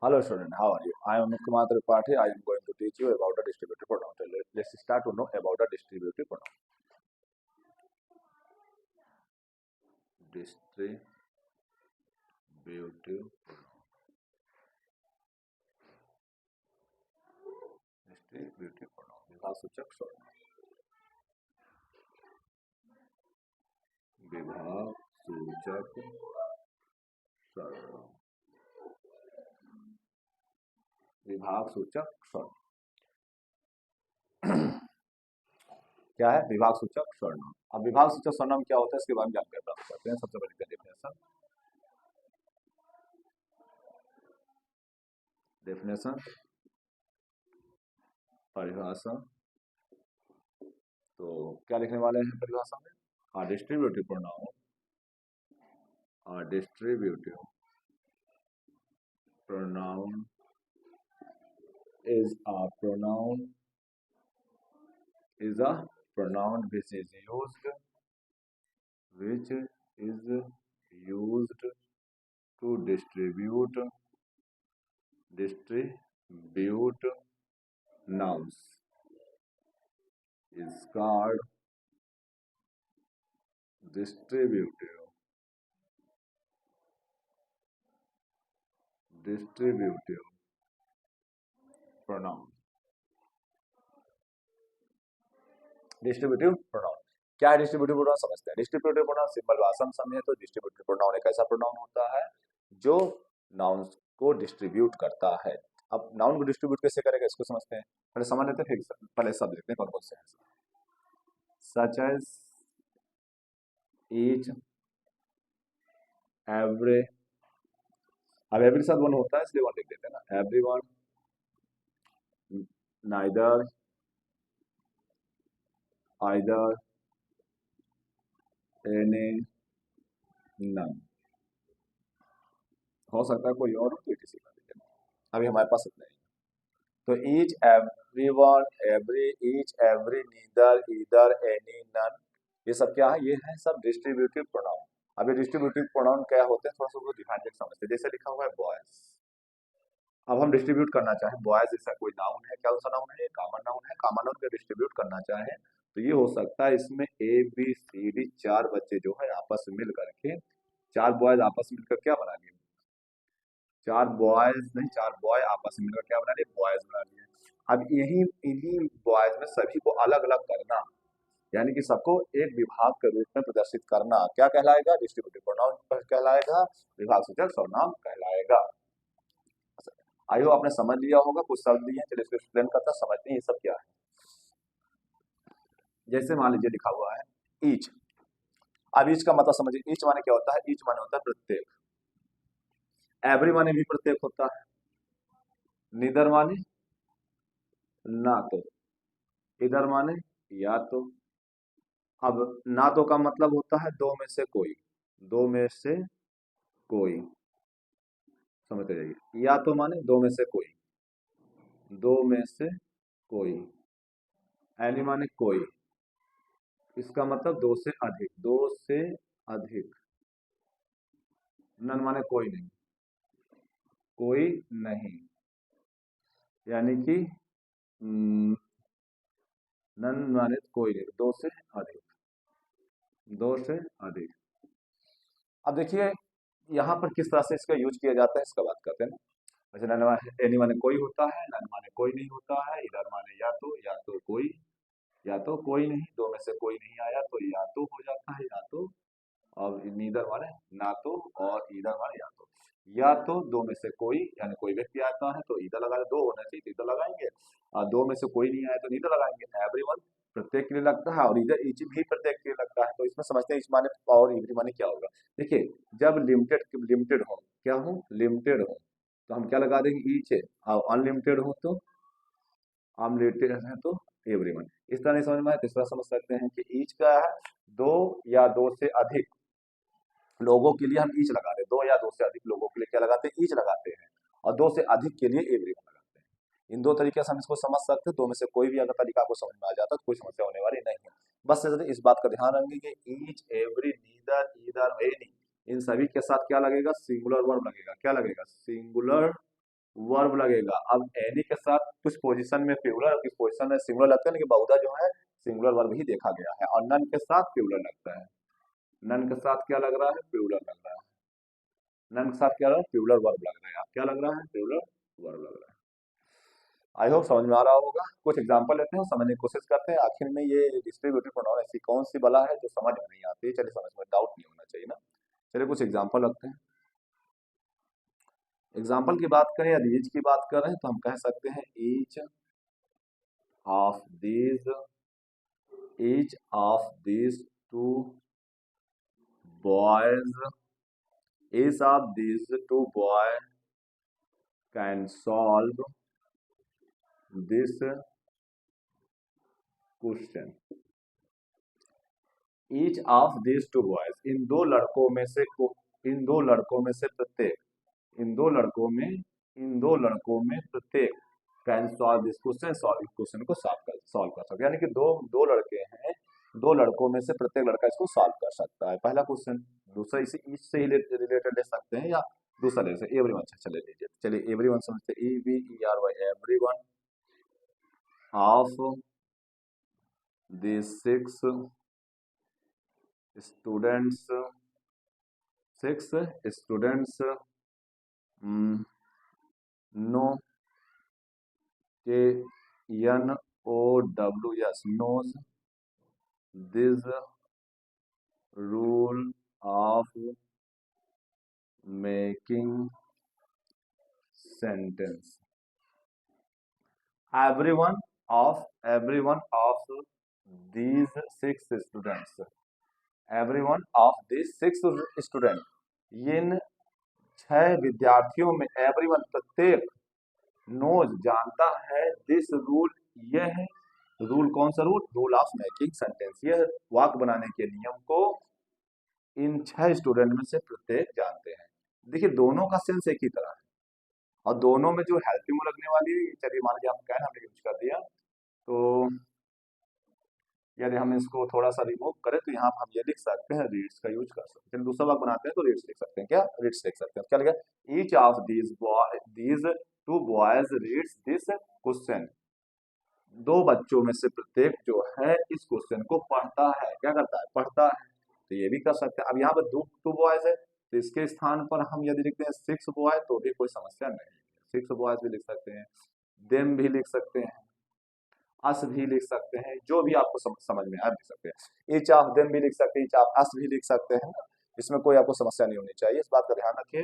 Hello student, how are you? I am Amit Kumar Tripathi. I am going to teach you about the distributive pronoun. So let's start to know about the distributive pronoun. Distributive pronoun. Distributive pronoun. विभागसूचक सर्वनाम. विभागसूचक सर्वनाम. विभागसूचक सर्वनाम. क्या है? विभागसूचक सर्वनाम. अब विभागसूचक सर्वनाम क्या होता है इसके बारे में जानकारी प्राप्त करते हैं. सबसे पहले डेफिनेशन. डेफिनेशन, परिभाषा. तो क्या लिखने वाले हैं परिभाषा में? Distributive pronoun. Distributive pronoun is a pronoun which is used to distribute nouns. Is called distributive pronoun. Distributive pronoun क्या है? डिस्ट्रीब्यूटिव प्रोनाउन समझते हैं. डिस्ट्रीब्यूटिव प्रोनाउन सिंपल भाषा में समझे तो डिस्ट्रीब्यूटिव प्रोनाउन एक ऐसा प्रोनाउन होता है जो नाउन्स को डिस्ट्रीब्यूट करता है. अब नाउन को डिस्ट्रीब्यूट कैसे करेगा इसको समझते हैं. पहले समझ लेते हैं, फिर पहले सब लिखते हैं कौन कौन से हैं. Such as, each, every. अब एवरी साथ वन होता है इसलिए वन लिख देते हैं ना. Everyone, neither, either, any, none. हो सकता है कोई और हो तो किसी का लिख देना. अभी हमारे पास इतना ही. तो each, everyone, every, each, every, neither, either, any, none, ये सब क्या है? ये है सब डिस्ट्रीब्यूटिव प्रोनाउन. अब ये डिस्ट्रीब्यूटिव प्रोनाउन क्या होते हैं थोड़ा सा डिफाइन करके समझते हैं. जैसे लिखा हुआ है बॉयज. अब हम डिस्ट्रीब्यूट करना चाहें बॉयज जैसा कोई नाउन है, क्या सा नाउन है? कॉमन नाउन है. कॉमन नाउन को डिस्ट्रीब्यूट करना चाहें तो ये हो सकता है इसमें ए बी सी डी चार बच्चे जो है आपस में मिल करके, चार बॉयज आपस में मिलकर क्या बना लिए? चार बॉयज नहीं, चार बॉय आपस में मिलकर क्या बना लिए? बॉयज बना लिए. अब यही इन्हीं बॉयज में सभी को अलग अलग करना, यानी कि सबको एक विभाग के रूप में प्रदर्शित करना, क्या कहलाएगा? डिस्ट्रीब्यूटिव प्रोनाउन कहलाएगा, विभागसूचक सर्वनाम कहलाएगा. आई हो आपने समझ लिया होगा. कुछ शब्द दिए हैं, चलिए इसको एक्सप्लेन करता समझते हैं ये सब क्या है. जैसे मान लीजिए लिखा हुआ है ईच. अब ईच का मतलब समझिए. ईच माने क्या होता है? ईच माने होता है प्रत्येक. एवरी माने भी प्रत्येक होता है. निदर माने ना तो. इधर माने या तो. अब ना तो का मतलब होता है दो में से कोई. दो में से कोई, समझते जाइए. या तो माने दो में से कोई. दो में से कोई. एनी माने कोई. इसका मतलब दो से अधिक. दो से अधिक. नन माने कोई नहीं. कोई नहीं, यानी कि नन माने कोई नहीं. दो से अधिक. दो से अधिक. अब देखिए यहाँ पर किस तरह से इसका यूज किया जाता है इसका बात करते हैं ना. वैसे नन माने एनी माने कोई होता है. नन माने कोई नहीं होता है. इधर माने या तो कोई, या तो कोई नहीं. दो में से कोई नहीं आया तो या तो हो जाता है या तो. और नीदर माने ना तो, और ईदर माने या तो. या तो दो में से कोई, यानी कोई व्यक्ति आता है तो ईदर लगा. दो होना चाहिए तो ईदर लगाएंगे. और दो में से कोई नहीं आया तो नीदर लगाएंगे. एवरीवन प्रत्येक के लिए लगता है, और इधर ईच भी प्रत्येक के लिए लगता है. तो इसमें समझते हैं ईच माने और एवरी माने क्या होगा. देखिए जब लिमिटेड लिमिटेड हो, क्या हो? लिमिटेड हो, तो हम क्या लगा देंगे? ईच है. और अनलिमिटेड हो तो, अनलिमिटेड है तो एवरीवन. इस तरह नहीं समझ में आए तो इस तरह समझ सकते हैं कि ईच का है दो या दो से अधिक लोगों के लिए हम ईच लगाते हैं. दो या दो से अधिक लोगों के लिए क्या लगाते हैं? ईच लगाते हैं. और दो से अधिक के लिए एवरीवन लगाते हैं. इन दो तरीके से हम इसको समझ सकते हैं. दो में से कोई भी अगर तरीका आपको समझ में आ जाता है तो कोई समस्या होने वाली नहीं है. बस इस बात का ध्यान रखेंगे कि each, every, neither, either, any, इन सभी के साथ क्या लगेगा? सिंगुलर वर्ब लगेगा. क्या लगेगा? सिंगुलर वर्ब लगेगा। अब एनी के साथ कुछ पोजीशन में प्लूरल और कुछ पोजीशन में सिंगुलर लगता है, लेकिन बहुधा जो है सिंगुलर वर्ब ही देखा गया है। और नन के साथ प्लूरल लगता है। नन के साथ क्या लग रहा है? प्लूरल लग रहा है। नन के साथ क्या लग रहा है? प्लूरल वर्ब लग रहा है। आप क्या लग रहा है? प्लूरल वर्ब लग रहा है। आई होप समझ में आ रहा होगा। कुछ एग्जांपल लेते हैं, समझने की कोशिश करते हैं। आखिर में ये डिस्ट्रीब्यूटिव प्रोनाउन ऐसी कौन सी बला है जो समझ में नहीं आती? चलिए, समझ में डाउट नहीं होना चाहिए ना। चलिए कुछ एग्जांपल रखते हैं। एग्जाम्पल की बात करें या रीच की बात करें तो हम कह सकते हैं each of these two boys each of these two boy can solve this question. each of these two boys, इन दो लड़कों में से प्रत्येक, इन दो लड़कों में प्रत्येक कैन सॉल्व दिस क्वेश्चन, इस क्वेश्चन को सॉल्व कर सकते, यानी कि दो लड़के हैं, दो लड़कों में से प्रत्येक लड़का इसको सॉल्व कर सकता है। पहला क्वेश्चन। दूसरा इसी इससे ही रिलेटेड ले सकते हैं या दूसरा ले सकते, एवरीवन। चले लीजिए, चलिए एवरीवन समझते, EVERY, everyone of these students six students know KNOWS knows this rule of making sentence. everyone of these six students, everyone of these six students, इन 6 विद्यार्थियों में एवरीवन प्रत्येक नोज जानता है दिस रूल, यह रूल कौन सा rule? Rule of making sentence, यह वाक्य बनाने के नियम को इन 6 स्टूडेंट में से प्रत्येक जानते हैं। देखिए दोनों का सेंस एक ही तरह है और दोनों में जो हेल्पिंग लगने वाली है, चलिए मान लीजिए आप कैन हमने यूज कर दिया, तो यदि हम इसको थोड़ा सा रिमूव करें तो यहाँ हम ये लिख सकते हैं रीड्स का यूज कर सकते हैं। दूसरा वाक्य बनाते हैं तो रीड्स लिख सकते हैं। क्या रीड्स लिख सकते हैं? क्या लिखा? Each of these two boys reads this question, दो बच्चों में से प्रत्येक जो है इस क्वेश्चन को पढ़ता है। क्या करता है? पढ़ता है। तो ये भी कर सकते हैं। अब यहाँ पर टू बॉयज है तो इसके स्थान पर हम यदि लिखते हैं 6 बॉय तो भी कोई समस्या नहीं है। 6 बॉयज भी लिख सकते हैं, देम भी लिख सकते हैं, अस भी लिख सकते हैं, जो भी आपको समझ में आए लिख सकते हैं। ईच ऑफ देम भी लिख सकते हैं, ईच ऑफ अस भी लिख सकते हैं। इसमें कोई आपको समस्या नहीं होनी चाहिए, इस बात का ध्यान रखिए।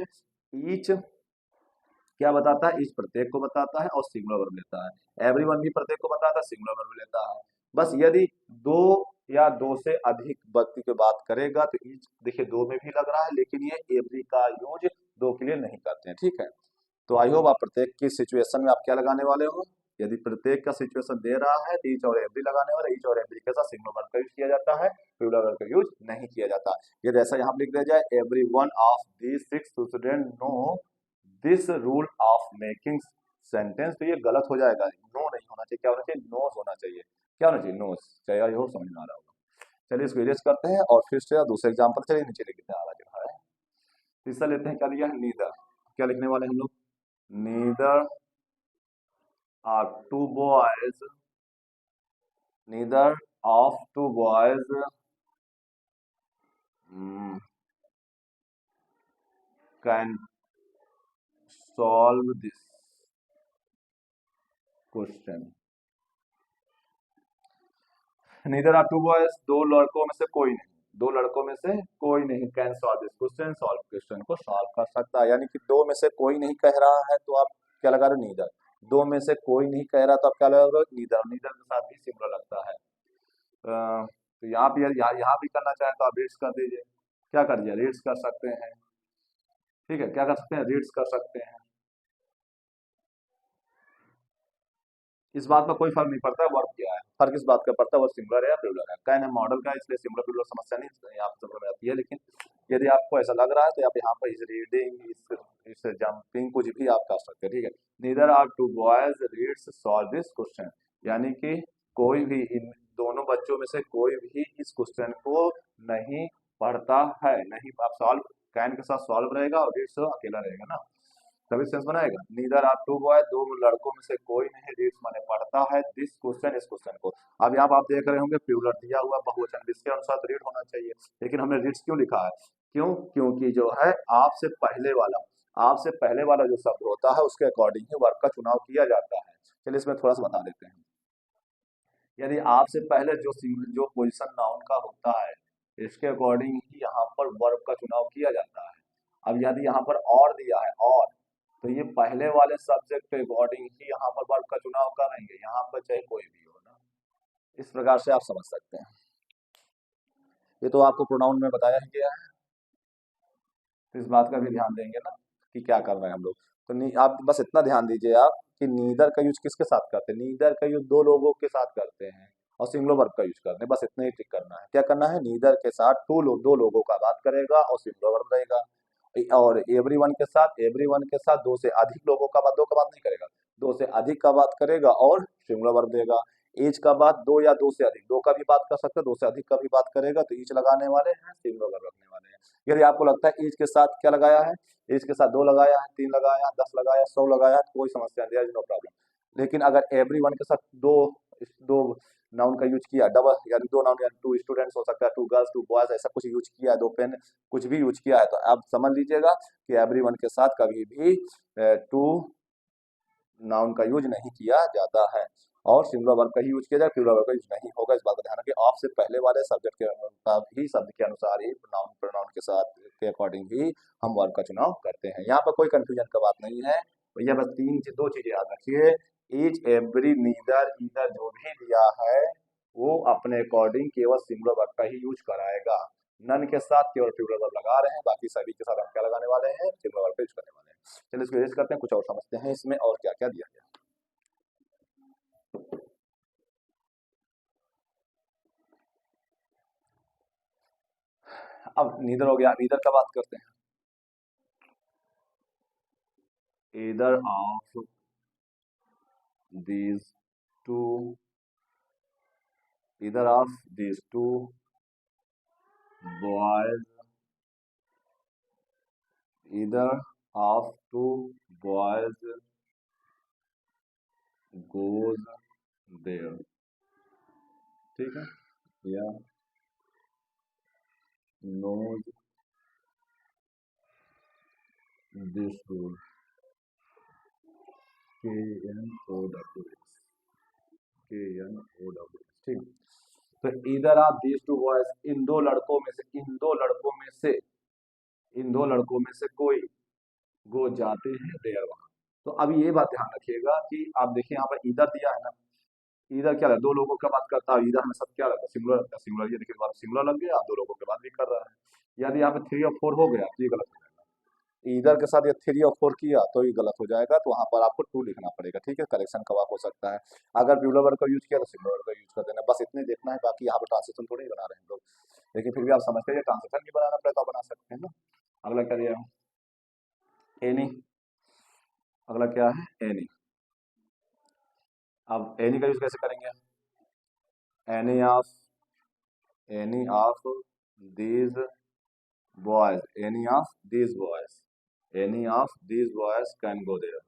ईच क्या बताता है? ईच प्रत्येक को बताता है और सिंगुलर वर्ब लेता है। एवरीवन भी प्रत्येक को बताता है, सिंगुलर वर्ब लेता है। बस यदि दो या दो से अधिक व्यक्ति की बात करेगा तो ईच देखिए दो में भी लग रहा है, लेकिन ये एवरी का यूज दो के लिए नहीं करते हैं। ठीक है, तो आई होप आप प्रत्येक की सिचुएशन में आप क्या लगाने वाले हो? यदि प्रत्येक का सिचुएशन दे रहा है तो ईच और एवरी लगाने वाला। ईच और एवरी के साथ सिंगुलर वर्ब का यूज किया जाता है, प्लूरल वर्ब का यूज नहीं किया जाता। यदि ऐसा यहाँ लिख दिया जाए everyone of these 6 student know this rule of making sentence, तो ये गलत हो जाएगा। नो नहीं होना चाहिए, क्या होना चाहिए? नोज होना चाहिए। क्या होना चाहिए? नोज। चाहिए, आई होप समझ में आ रहा होगा। चलिए इसको इरेज करते हैं और फिर से दूसरे एग्जांपल चलिए नीचे लिखते हैं। आ रहा है तीसरा लेते हैं, क्या लिया है? नीदर। क्या लिखने वाले हम लोग? Neither are two boys, neither of two boys can solve this question. Neither are two boys, दो लड़कों में से कोई नहीं, दो लड़कों में से कोई नहीं can solve this question, solve question को सॉल्व कर सकता है। यानी कि दो में से कोई नहीं कह रहा है तो आप क्या लगा रहे हो? नीदर। दो में से कोई नहीं कह रहा तो आप क्या लगा रहे हो? नीदर। नीदर के साथ भी सिमिलर लगता है। तो यहाँ भी यहाँ भी करना चाहे तो आप रीड्स कर दीजिए। क्या कर दिया? रीड्स कर सकते हैं। ठीक है, क्या कर सकते हैं? रीड्स कर सकते हैं। इस बात में कोई फर्क नहीं पड़ता वर्ब क्या है, फर्क इस बात का पड़ता है वर्ब सिंगुलर है या प्लूरल है। कैन है मॉडल का, इसलिए सिंगुलर प्लूरल समस्या नहीं यहाँ पर समझ में आती है। लेकिन यदि आपको ऐसा लग रहा है तो आप यहाँ पर इस रीडिंग, इस जंपिंग कुछ भी आप कर सकते हैं। ठीक है, neither are two boys reads solve this question, यानी कि कोई भी इन दोनों बच्चों में से कोई भी इस क्वेश्चन को नहीं पढ़ता है। नहीं, आप सॉल्व कैन के साथ सॉल्व रहेगा और रीड्स अकेला रहेगा ना। तभी सेंस बनाएगा। नीदर आर टू बॉय, दो लड़कों में से कोई नहीं रीड्स माने पढ़ता है दिस क्वेश्चन, इस क्वेश्चन को। अब यहाँ पर आप देख रहे होंगे प्लूरल दिया हुआ बहुवचन, जिसके अनुसार तो रीड होना चाहिए, लेकिन हमने रीड्स क्यों लिखा है? क्यों? क्योंकि जो है आपसे पहले वाला जो शब्द होता है उसके अकॉर्डिंग ही वर्ग का चुनाव किया जाता है। चलिए इसमें थोड़ा सा बता देते हैं। यदि आपसे पहले जो पोजीशन नाउन का होता है इसके अकॉर्डिंग ही यहाँ पर वर्ब का चुनाव किया जाता है। अब यदि यहाँ पर और दिया है और, तो ये पहले वाले सब्जेक्ट के अकॉर्डिंग ही यहाँ पर वर्ब का चुनाव करेंगे, यहाँ पर चाहे कोई भी हो ना। इस प्रकार से आप समझ सकते हैं। ये तो आपको प्रोनाउन में बताया ही गया है, तो इस बात का भी ध्यान देंगे ना कि क्या कर रहे हैं हम लोग। तो आप बस इतना ध्यान दीजिए आप कि नीदर का यूज किसके साथ करते हैं? नीदर का यूज दो लोगों के साथ करते हैं और सिंगुलर वर्ब का यूज करते हैं, बस इतना ही टिक करना है। क्या करना है? नीदर के साथ दो लोगों का बात करेगा और सिंगुलर वर्ब रहेगा, और एवरीवन के साथ दो से अधिक लोगों का बात, दो का बात नहीं करेगा, दो से अधिक का बात करेगा और सिंगुलर वर्ब देगा। ईच का बात दो या दो से अधिक, दो का भी बात कर सकते हैं, दो से अधिक का भी बात करेगा तो ईच लगाने वाले हैं, सिंगुलर वर्ब रखने वाले हैं। यदि आपको लगता है ईच के साथ क्या लगाया है, ईच के साथ दो लगाया है, तीन लगाया है, 10 लगाया, 100 लगाया है, कोई समस्या नहीं, नो प्रॉब्लम। लेकिन अगर एवरीवन के साथ दो दो नाउन का यूज किया, डबल यानी दो नाउन, यानी टू स्टूडेंट्स हो सकता है, टू गर्ल्स, टू बॉयज, ऐसा कुछ यूज किया, दो पेन कुछ भी यूज किया है, तो आप समझ लीजिएगा कि एवरीवन के साथ कभी भी टू नाउन का यूज नहीं किया जाता है और सिंगुलर वर्ब का ही यूज किया जाए, प्लूरल वर्ब का यूज नहीं होगा। इस बात का ध्यान रखिए। ऑफ से पहले वाले सब्जेक्ट के ही शब्द के अनुसार ही नाउन प्रोनाउन के साथ के अकॉर्डिंग ही हम वर्ब का चुनाव करते हैं। यहाँ पर कोई कंफ्यूजन का बात नहीं है भैया, बस दो चीजें याद रखिए। ईच, एवरी, नीदर, ईदर जो भी दिया है वो अपने अकॉर्डिंग केवल सिंगुलर वर्ब का ही यूज कराएगा। नन के साथ केवल प्लूरल वर्ब लगा रहे हैं, बाकी सभी के साथ हम क्या लगाने वाले हैं? सिंगुलर वर्ब का यूज करने वाले हैं। चलिए इसको यूज करते हैं, कुछ और समझते हैं इसमें और क्या क्या दिया गया। अब नीदर हो गया, अब ईदर का बात करते हैं। Either of these two, either of these two boys, either of two boys goes there, ठीक है, या knows this rule, KNOWS, ठीक। तो इधर आप दीज टू बॉयज, इन दो लड़कों में से, इन दो लड़कों में से कोई गो जाते हैं देयर वहां। तो अभी ये बात ध्यान रखिएगा कि आप देखिए यहाँ पर इधर दिया है ना, इधर क्या लगा? दो लोगों का बात करता है, इधर हमें सब क्या लगा? सिंगुलर लगता है। सिंगुलर, ये देखिए सिंगुलर लग गया, आप दो लोगों के बात भी कर रहा है। यदि यहाँ पे 3 और 4 हो गया तो ये गलत हो जाएगा। इधर के साथ ये 3 और 4 किया तो ये गलत हो जाएगा, तो वहां पर आपको 2 लिखना पड़ेगा, ठीक है, करेक्शन का हो सकता है। अगर प्लूरल वर्ब का यूज किया तो सिंगुलर वर्ब का यूज कर देना, बस इतने देखना है, बाकी यहाँ पर ट्रांसलेशन थोड़ी बना रहे हैं लोग, लेकिन फिर भी आप समझते हैं ट्रांसलेशन भी बनाना पड़े तो बना सकते हैं ना। अगला क्या दिया? एनी। अगला क्या है? एनी। अब एनी का यूज कैसे करेंगे? Any of these boys, any of these boys can go there,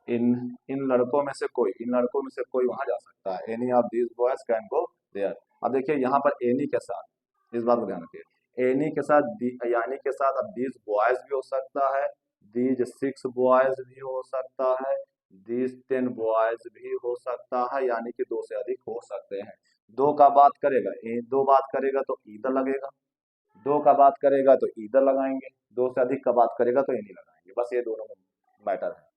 इन लड़कों में से कोई वहां जा सकता है। Any of these boys can go there. अब देखिए यहाँ पर एनी के साथ, इस बात को ध्यान रखिए, एनी के साथ यानी के साथ अब दीज बॉयज भी हो सकता है, दीज 6 बॉयज भी हो सकता है, दीज 10 बॉयज भी हो सकता है, यानी कि 2 से अधिक हो सकते हैं। दो का बात करेगा, दो बात करेगा तो ईदर लगेगा, दो का बात करेगा तो ईदर लगाएंगे, दो से अधिक का बात करेगा तो एनी लगाएंगे, बस ये दोनों मैटर है।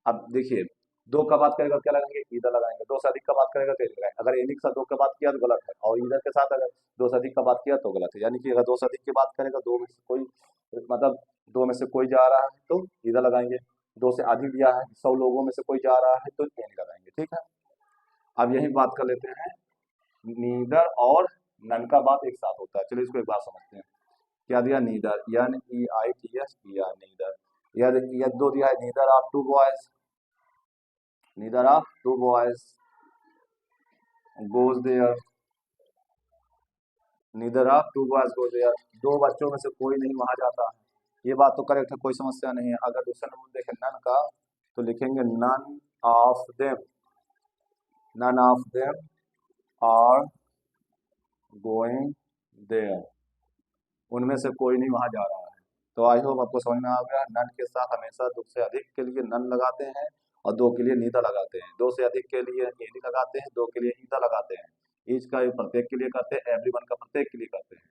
अब देखिए, दो का बात करेगा क्या लगाएंगे? इधर लगाएंगे, दो से अधिक का बात करेगा तो इधर लगाएंगे। अगर एनी के साथ दो का बात किया तो गलत है, और इधर के साथ अगर दो से अधिक का बात किया तो गलत है, यानी कि अगर दो से अधिक की बात करेगा, दो में से कोई, मतलब दो में से कोई जा रहा है तो इधर लगाएंगे, दो से अधिक दिया है, 100 लोगों में से कोई जा रहा है तो एनी लगाएंगे, ठीक है। अब यही बात कर लेते हैं, नीदर और नन का बात एक साथ होता है। चलिए इसको एक बार समझते हैं। क्या दिया? Neither, NEITHER, neither. यह दो दिया है, neither of two boys, neither of two boys goes there, neither of two boys goes there, दो बच्चों में से कोई नहीं वहां जाता है, ये बात तो करेक्ट है, कोई समस्या नहीं है। अगर दूसरे नंबर देखें नन का, तो लिखेंगे none of them, none of them are going there, उनमें से कोई नहीं वहां जा रहा है। तो आई होप आपको समझ में आ गया। नन के साथ हमेशा दो से अधिक के लिए नन लगाते हैं और दो के लिए नीदा लगाते हैं। दो से अधिक के लिए एनी लगाते हैं, दो के लिए ईदा लगाते हैं। ईच का ये प्रत्येक के लिए करते हैं, एवरी वन का प्रत्येक के लिए करते हैं।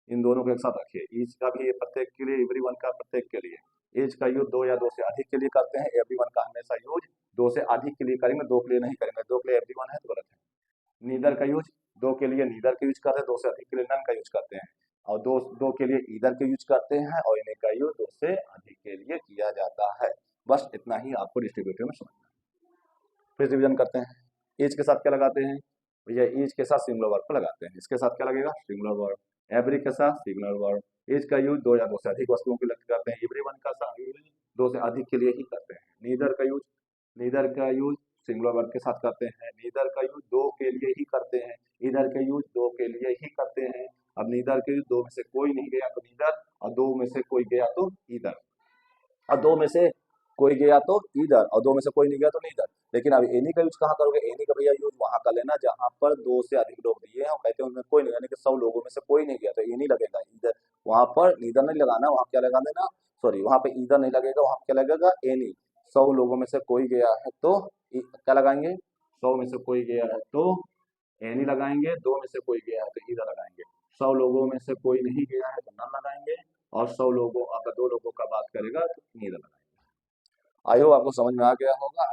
इन दोनों को एक साथ रखिए, ईच का भी ये प्रत्येक के लिए, एवरी वन का प्रत्येक के लिए। ईच का यूज दो या दो से अधिक के लिए करते हैं, एवरी वन का हमेशा यूज दो से अधिक के लिए करेंगे, दो के लिए नहीं करेंगे। दो के लिए एवरी वन है तो गलत है। नीदर का यूज दो के लिए नीदर का यूज करते हैं, दो से अधिक के लिए नन का यूज करते हैं। और दो दो के लिए ईदर के यूज करते हैं, और इन्हीं का यूज दो से अधिक के लिए किया जाता है। बस इतना ही आपको डिस्ट्रीब्यूटिव में समझना है। फिर रिवीजन करते हैं। ईच के साथ क्या लगाते हैं भैया, ईच के साथ सिंगुलर वर्ब को लगाते हैं। इसके साथ क्या लगेगा, सिंगुलर वर्ब। एवरी के साथ सिंगुलर वर्ब। ईच का यूज दो या दो से अधिक वस्तुओं के लिए करते हैं। एवरी वन का यूज दो से अधिक के लिए ही करते हैं। नीदर का यूज सिंगुलर वर्ब के साथ करते हैं। नीदर का यूज दो के लिए ही करते हैं। ईदर का यूज दो के लिए ही करते हैं। अब नीदर के यूज दो में से कोई नहीं गया तो नीदर, और दो में से कोई गया तो ईदर, और दो में से कोई गया तो ईदर, और दो में से कोई नहीं गया तो नीदर। लेकिन अब एनी का यूज कहाँ करोगे, एनी का भैया यूज वहां कर लेना जहां पर दो से अधिक लोग दिए हैं और कहते हैं उनमें कोई नहीं, यानी कि 100 लोगों में से कोई नहीं गया तो एनी लगेगा। ईदर वहां पर नीदर नहीं लगाना, वहां क्या लगा देना, सॉरी वहां पे ईदर नहीं लगेगा, वहां क्या लगेगा, एनी। 100 लोगों में से कोई गया है तो क्या लगाएंगे, 100 में से कोई गया है तो एनी लगाएंगे, दो में से कोई गया है तो ईदर लगाएंगे। 100 लोगों में से कोई नहीं गया है तो नन लगाएंगे, और 100 लोगों, अगर दो लोगों का बात करेगा तो नीदर लगाएंगे। आई होप आपको समझ में आ गया होगा।